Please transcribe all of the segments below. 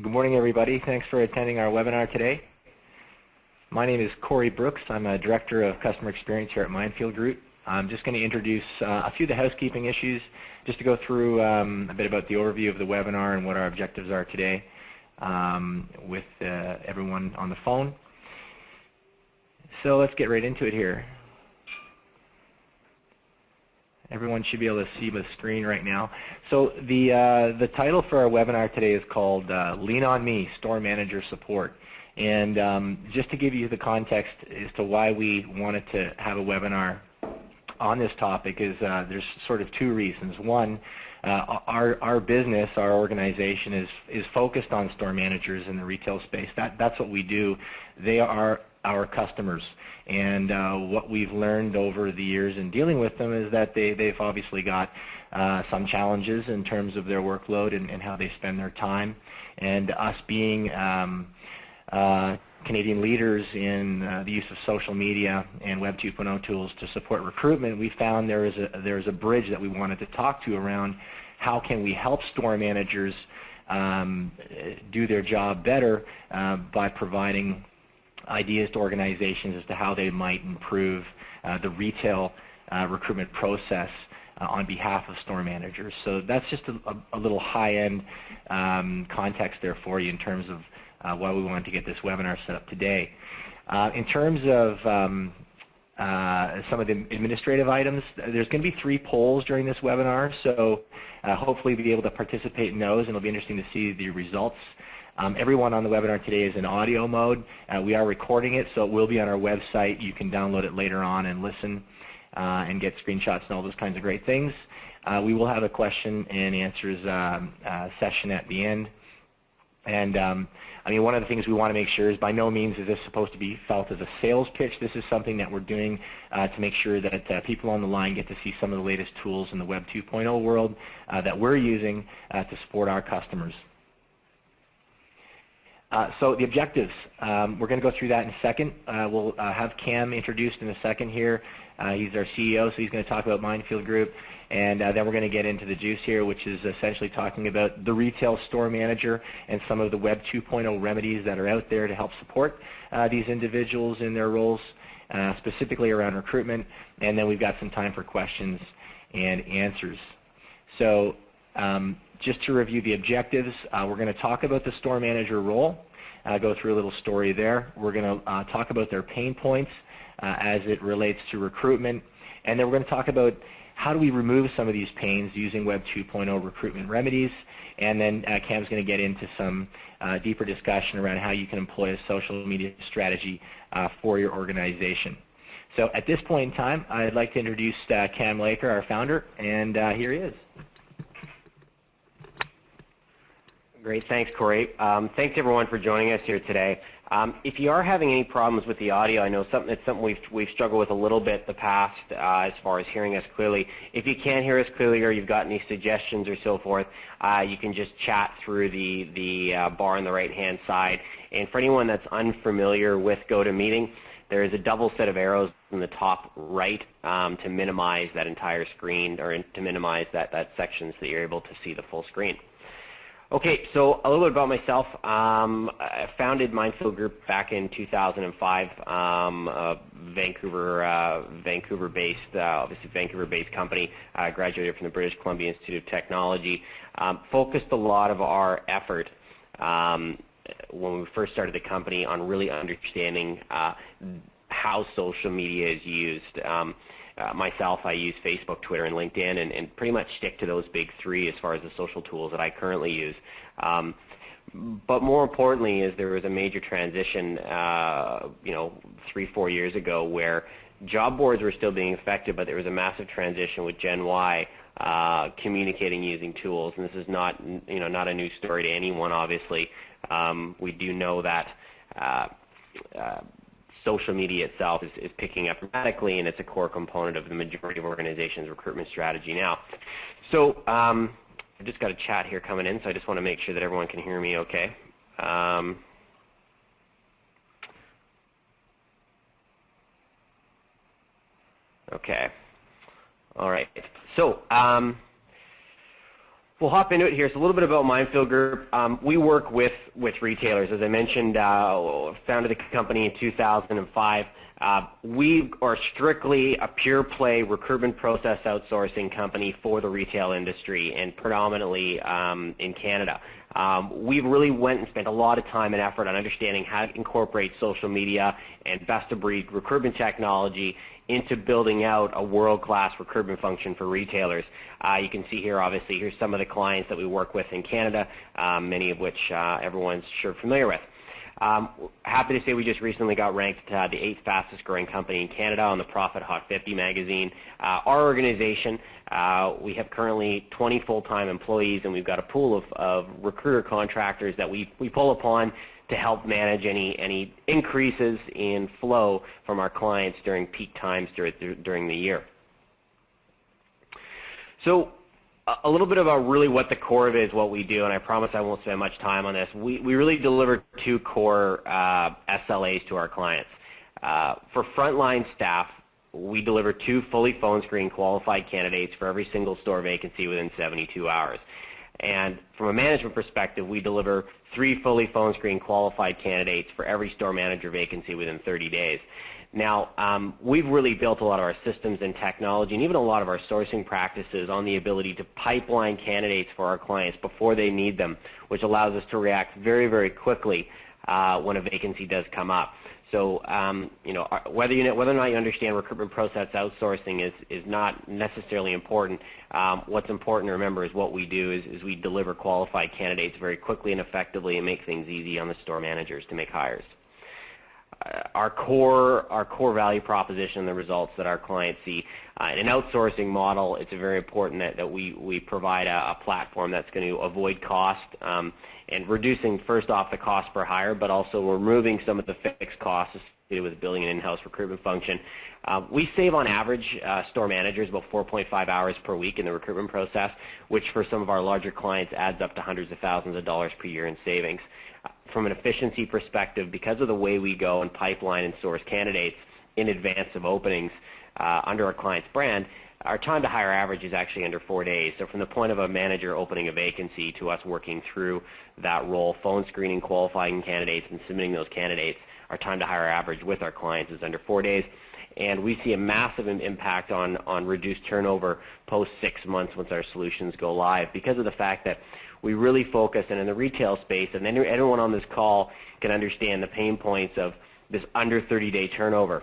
Good morning, everybody. Thanks for attending our webinar today. My name is Corey Brooks. I'm a Director of Customer Experience here at Minefield Group. I'm just going to introduce a few of the housekeeping issues, just to go through a bit about the overview of the webinar and what our objectives are today with everyone on the phone. So let's get right into it here. Everyone should be able to see the screen right now. So the title for our webinar today is called Lean on Me, Store Manager Support. And just to give you the context as to why we wanted to have a webinar on this topic is there's sort of two reasons. One, our business, our organization is focused on store managers in the retail space. That's what we do. They are our customers. And what we've learned over the years in dealing with them is that they've obviously got some challenges in terms of their workload and how they spend their time. And us being Canadian leaders in the use of social media and Web 2.0 tools to support recruitment, we found there is a bridge that we wanted to talk to around how can we help store managers do their job better by providing ideas to organizations as to how they might improve the retail recruitment process on behalf of store managers. So that's just a little high-end context there for you in terms of why we wanted to get this webinar set up today. In terms of some of the administrative items, there's going to be 3 polls during this webinar, so hopefully you'll be able to participate in those, and it'll be interesting to see the results. Everyone on the webinar today is in audio mode. We are recording it, so it will be on our website. You can download it later on and listen and get screenshots and all those kinds of great things. We will have a question and answers session at the end. And I mean, one of the things we want to make sure is by no means is this supposed to be felt as a sales pitch. This is something that we're doing to make sure that people on the line get to see some of the latest tools in the Web 2.0 world that we're using to support our customers. So the objectives, we're going to go through that in a second. We'll have Cam introduced in a second here. He's our CEO, so he's going to talk about Minefield Group. And then we're going to get into the juice here, which is essentially talking about the retail store manager and some of the Web 2.0 remedies that are out there to help support these individuals in their roles, specifically around recruitment. And then we've got some time for questions and answers. So just to review the objectives, we're going to talk about the store manager role, go through a little story there. We're going to talk about their pain points as it relates to recruitment. And then we're going to talk about how do we remove some of these pains using Web 2.0 recruitment remedies. And then Cam's going to get into some deeper discussion around how you can employ a social media strategy for your organization. So at this point in time, I'd like to introduce Cam Laker, our founder, and here he is. Great, thanks, Corey. Thanks everyone for joining us here today. If you are having any problems with the audio, I know it's something we've struggled with a little bit in the past as far as hearing us clearly. If you can't hear us clearly or you've got any suggestions or so forth, you can just chat through the bar on the right-hand side. And for anyone that's unfamiliar with GoToMeeting, there is a double set of arrows in the top right to minimize that entire screen, or to minimize that section so that you're able to see the full screen. Okay, so a little bit about myself. I founded Minefield Group back in 2005, Vancouver-based, obviously Vancouver-based company. I graduated from the British Columbia Institute of Technology. Focused a lot of our effort when we first started the company on really understanding how social media is used. Myself, I use Facebook, Twitter, and LinkedIn, and pretty much stick to those big 3 as far as the social tools that I currently use. But more importantly is there was a major transition, 3-4 years ago, where job boards were still being affected, but there was a massive transition with Gen Y communicating using tools. And this is not a new story to anyone, obviously. We do know that social media itself is picking up dramatically, and it's a core component of the majority of organizations' recruitment strategy now. So I've just got a chat here coming in, so I just want to make sure that everyone can hear me okay. Okay. All right. So We'll hop into it here. So a little bit about Mindfield Group. We work with retailers. As I mentioned, founded the company in 2005. We are strictly a pure play recruitment process outsourcing company for the retail industry, and predominantly in Canada. We really went and spent a lot of time and effort on understanding how to incorporate social media and best-of-breed recruitment technology into building out a world-class recruitment function for retailers. You can see here, obviously, here's some of the clients that we work with in Canada, many of which everyone's sure familiar with. Happy to say we just recently got ranked the 8th fastest growing company in Canada on the Profit Hot 50 magazine. Our organization, we have currently 20 full-time employees, and we've got a pool of recruiter contractors that we pull upon to help manage any increases in flow from our clients during peak times during the year. So a little bit about really what the core of it is, what we do, and I promise I won't spend much time on this. We really deliver two core SLAs to our clients. For frontline staff, we deliver 2 fully phone screen qualified candidates for every single store vacancy within 72 hours. And from a management perspective, we deliver 3 fully phone screen qualified candidates for every store manager vacancy within 30 days. Now, we've really built a lot of our systems and technology and even a lot of our sourcing practices on the ability to pipeline candidates for our clients before they need them, which allows us to react very, very quickly when a vacancy does come up. So, whether or not you understand recruitment process outsourcing is not necessarily important. What's important to remember is what we do is we deliver qualified candidates very quickly and effectively and make things easy on the store managers to make hires. Our core value proposition and the results that our clients see. In an outsourcing model, it's very important that we provide a platform that's going to avoid cost and reducing, first off, the cost per hire, but also removing some of the fixed costs associated with building an in-house recruitment function. We save on average store managers about 4.5 hours per week in the recruitment process, which for some of our larger clients adds up to hundreds of thousands of dollars per year in savings. From an efficiency perspective, because of the way we go and pipeline and source candidates in advance of openings under our client's brand, our time to hire average is actually under 4 days. So from the point of a manager opening a vacancy to us working through that role, phone screening, qualifying candidates, and submitting those candidates, our time to hire average with our clients is under 4 days. And we see a massive impact on reduced turnover post 6 months once our solutions go live because of the fact that we really focus, and in the retail space, and anyone on this call can understand the pain points of this under 30-day turnover.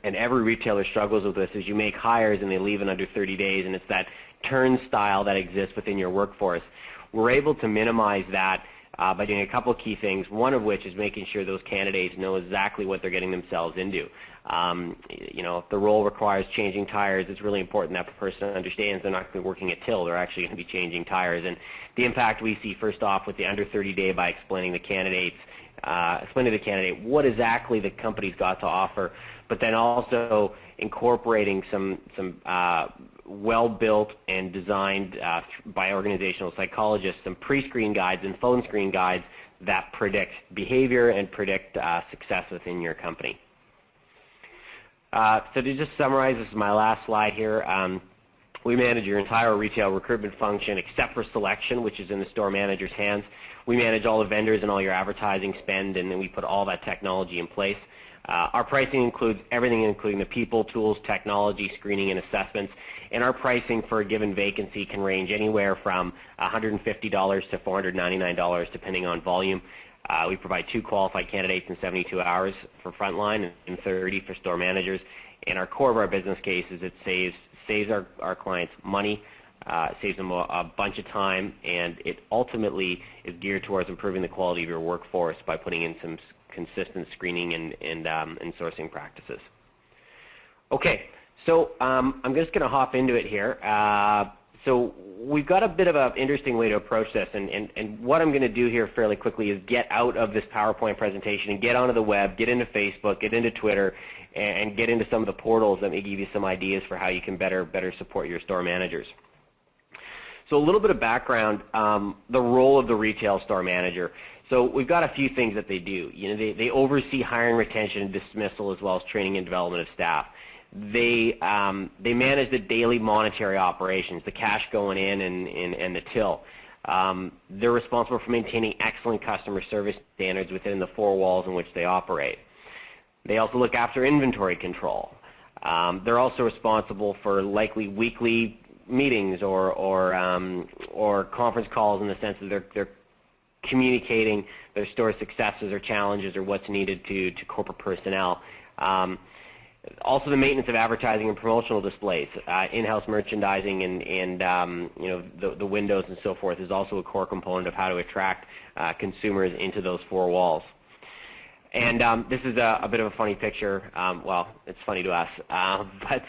And every retailer struggles with this as you make hires and they leave in under 30 days, and it's that turnstile that exists within your workforce. We're able to minimize that by doing a couple of key things, one of which is making sure those candidates know exactly what they're getting themselves into. If the role requires changing tires, it's really important that the person understands they're not going to be working at till, they're actually going to be changing tires. And the impact we see, first off, with the under 30-day by explaining to the candidate what exactly the company's got to offer, but then also incorporating some well-built and designed by organizational psychologists, some pre-screen guides and phone screen guides that predict behavior and predict success within your company. So to just summarize, this is my last slide here. We manage your entire retail recruitment function except for selection, which is in the store manager's hands. We manage all the vendors and all your advertising spend, and then we put all that technology in place. Our pricing includes everything, including the people, tools, technology, screening, and assessments. And our pricing for a given vacancy can range anywhere from $150 to $499, depending on volume. We provide 2 qualified candidates in 72 hours for frontline and 30 for store managers. And our core of our business case is it saves our clients money, saves them a bunch of time, and it ultimately is geared towards improving the quality of your workforce by putting in some consistent screening and sourcing practices. Okay, so I'm just going to hop into it here. So we've got a bit of an interesting way to approach this, and what I'm going to do here fairly quickly is get out of this PowerPoint presentation and get onto the web, get into Facebook, get into Twitter, and get into some of the portals that may give you some ideas for how you can better support your store managers. So a little bit of background, the role of the retail store manager. So we've got a few things that they do. They oversee hiring, retention, and dismissal, as well as training and development of staff. they manage the daily monetary operations, the cash going in and the till. They're responsible for maintaining excellent customer service standards within the four walls in which they operate. They also look after inventory control. They're also responsible for likely weekly meetings or conference calls, in the sense that they're communicating their store successes or challenges or what's needed to corporate personnel. Also, the maintenance of advertising and promotional displays, in-house merchandising, and the windows and so forth is also a core component of how to attract consumers into those four walls. And this is a bit of a funny picture. Well, it's funny to us, but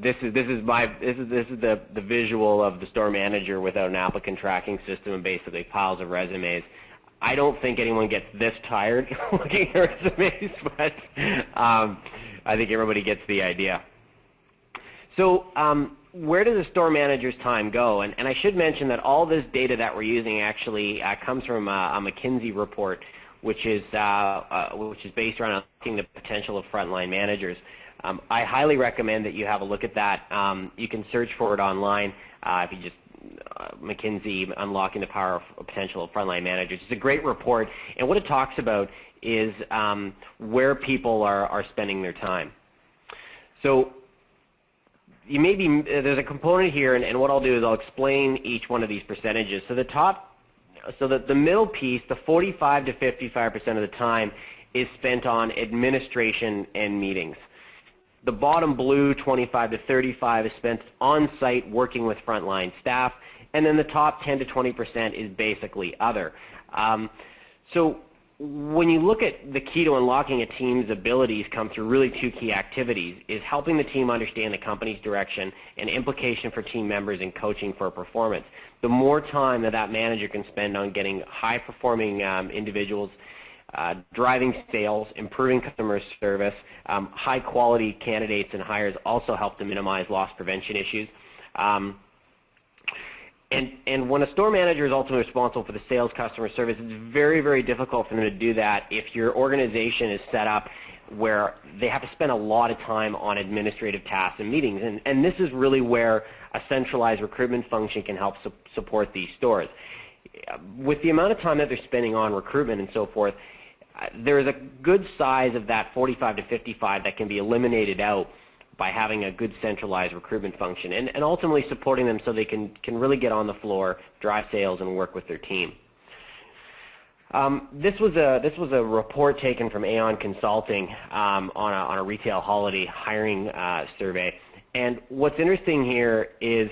this is the visual of the store manager without an applicant tracking system and basically piles of resumes. I don't think anyone gets this tired looking at resumes, but I think everybody gets the idea. So where does the store manager's time go? And I should mention that all this data that we're using actually comes from a McKinsey report, which is based around looking at the potential of frontline managers. I highly recommend that you have a look at that. You can search for it online if you just McKinsey Unlocking the Power of Potential of Frontline Managers. It's a great report, and what it talks about is where people are spending their time. So there's a component here, and what I'll do is I'll explain each one of these percentages. So the middle piece, the 45 to 55% of the time, is spent on administration and meetings. The bottom blue, 25 to 35, is spent on-site working with frontline staff, and then the top 10 to 20% is basically other. So when you look at the key to unlocking a team's abilities come through really two key activities, is helping the team understand the company's direction and implication for team members and coaching for performance. The more time that manager can spend on getting high-performing individuals, driving sales, improving customer service, high-quality candidates and hires also help to minimize loss prevention issues. And when a store manager is ultimately responsible for the sales customer service, it's very, very difficult for them to do that if your organization is set up where they have to spend a lot of time on administrative tasks and meetings. And this is really where a centralized recruitment function can help support these stores. With the amount of time that they're spending on recruitment and so forth, there is a good size of that 45 to 55 that can be eliminated out by having a good centralized recruitment function and ultimately supporting them so they can really get on the floor, drive sales, and work with their team. This was a report taken from Aon Consulting on a retail holiday hiring survey. And what's interesting here is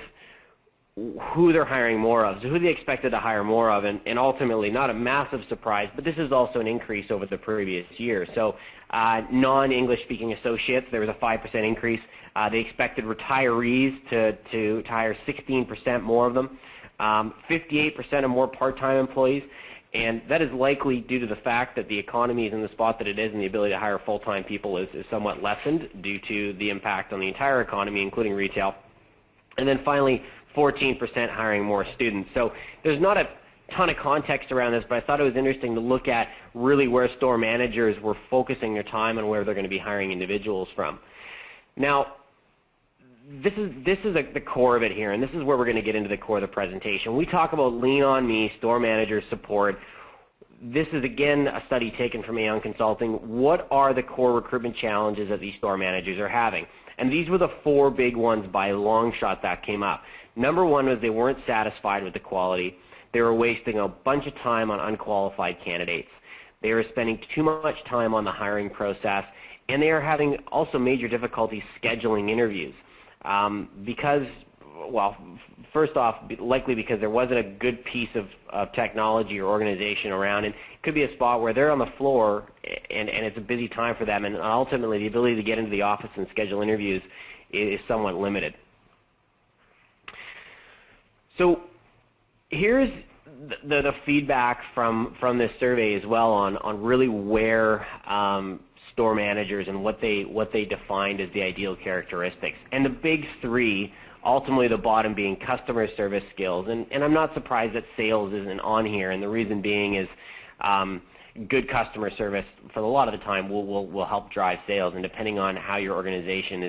who they're hiring more of, so who they expected to hire more of, and ultimately, not a massive surprise, but this is also an increase over the previous year. So non-English speaking associates, there was a 5% increase. They expected retirees to hire 16% more of them, 58% of more part-time employees, and that is likely due to the fact that the economy is in the spot that it is, and the ability to hire full-time people is somewhat lessened due to the impact on the entire economy, including retail. And then finally, 14% hiring more students. So there's not a ton of context around this, but I thought it was interesting to look at really where store managers were focusing their time and where they're going to be hiring individuals from. Now, this is the core of it here, and this is where we're going to get into the core of the presentation. We talk about lean on me, store manager support. This is, again, a study taken from Aon Consulting. What are the core recruitment challenges that these store managers are having? And these were the four big ones by a long shot that came up. Number one was they weren't satisfied with the quality. They were wasting a bunch of time on unqualified candidates. They were spending too much time on the hiring process, and they are having also major difficulties scheduling interviews because, well, first off, likely because there wasn't a good piece of technology or organization around, and it could be a spot where they're on the floor and it's a busy time for them, and ultimately the ability to get into the office and schedule interviews is somewhat limited. So here's the feedback from this survey as well on really where store managers and what they defined as the ideal characteristics. And the big three, ultimately the bottom being customer service skills. And I'm not surprised that sales isn't on here, and the reason being is good customer service for a lot of the time will help drive sales, and depending on how your organization